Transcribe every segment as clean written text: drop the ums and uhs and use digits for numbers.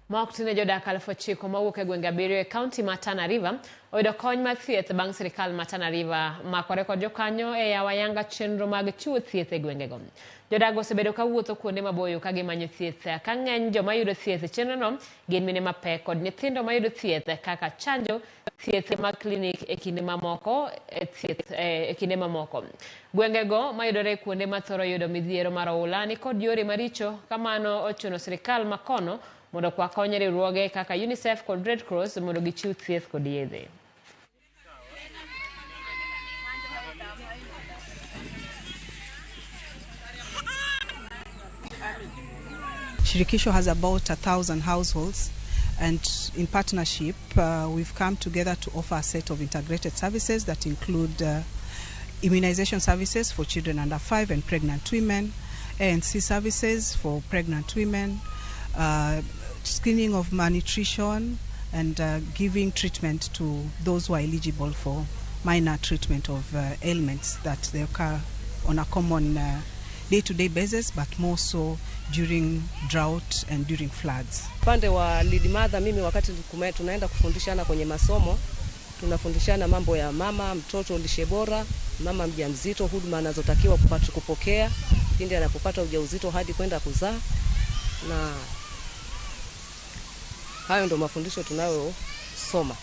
Maoktine Jodak 9,000 mawuok e gwenge 7 e kaonti ma Tana River oyudo kony mar thieth bang' sirikal ma Tana River makore kod jokanyo e yawo ayanga chenro mag chiwo thieth e gwengego. Jodak osebedo ka wuotho kuonde maboyo ka gimanyo thieth ka ng'eny joma yudo thieth e chenrono gin mine mapek kod nyithindo ma yudo thieth kaka chanjo, thieth mag klinik e kinde mamoko gwengego mayudore kuonde mathoro yudo midhiero mar oula ni kod yore maricho kamano ochuno sirikal makono mondo kwa konyo riwruoge kaka UNICEF kod Red Cross mondo gichiw thieth kod yedhe. Shirikisho has about 1,000 households, and in partnership we've come together to offer a set of integrated services that include immunization services for children under 5 and pregnant women, ANC services for pregnant women, screening of malnutrition, and giving treatment to those who are eligible for minor treatment of ailments that they occur on a common day-to-day basis, but more so during drought and during floods. Pande wa lead mother, mimi wakati tunaenda kufundishana kwenye masomo, tunafundishana mambo ya mama, mtoto, lishe bora, mama mjamzito, huduma anazotakiwa kupokea pindi anapopata ujauzito hadi kwenda kuzaa, na hayo ndo mafundisho tunayosoma.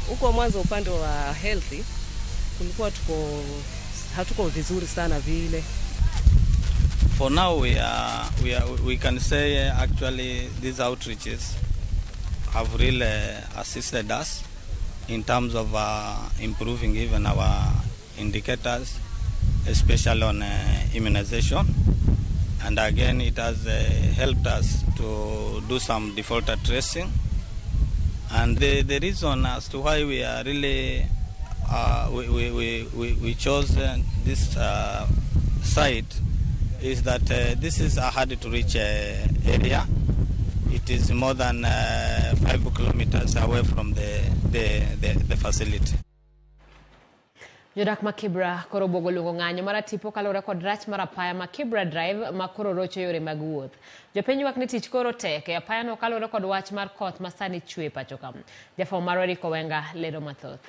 Huko mwanzo upande wa healthy kulikuwa hatuko vizuri sana vile. For now we can say actually these outreaches have really assisted us in terms of improving even our indicators, especially on immunization. And again, it has helped us to do some defaulter tracing. And the reason as to why we are really we chose this site is that this is a hard to reach area. It is more than 5 kilometers away from the facility. Jodak Makibra koro bogolungo ng'anyo maratipo kalore kod rach marapaya Makibra Drive makoro rocho yore mag wuoth. Jopiny wak ni tich koro tek e apaya no kalore kod wach mar koth masani chwe pacho kam. Jafom marori kowenga ledo mathoth.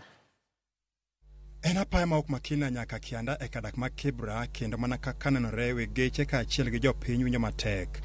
En apaya ma ok makina nyaka kianda e kadak Makibra kendo mana kaka nenore we geche ka achiel gi jopiny winjo matek.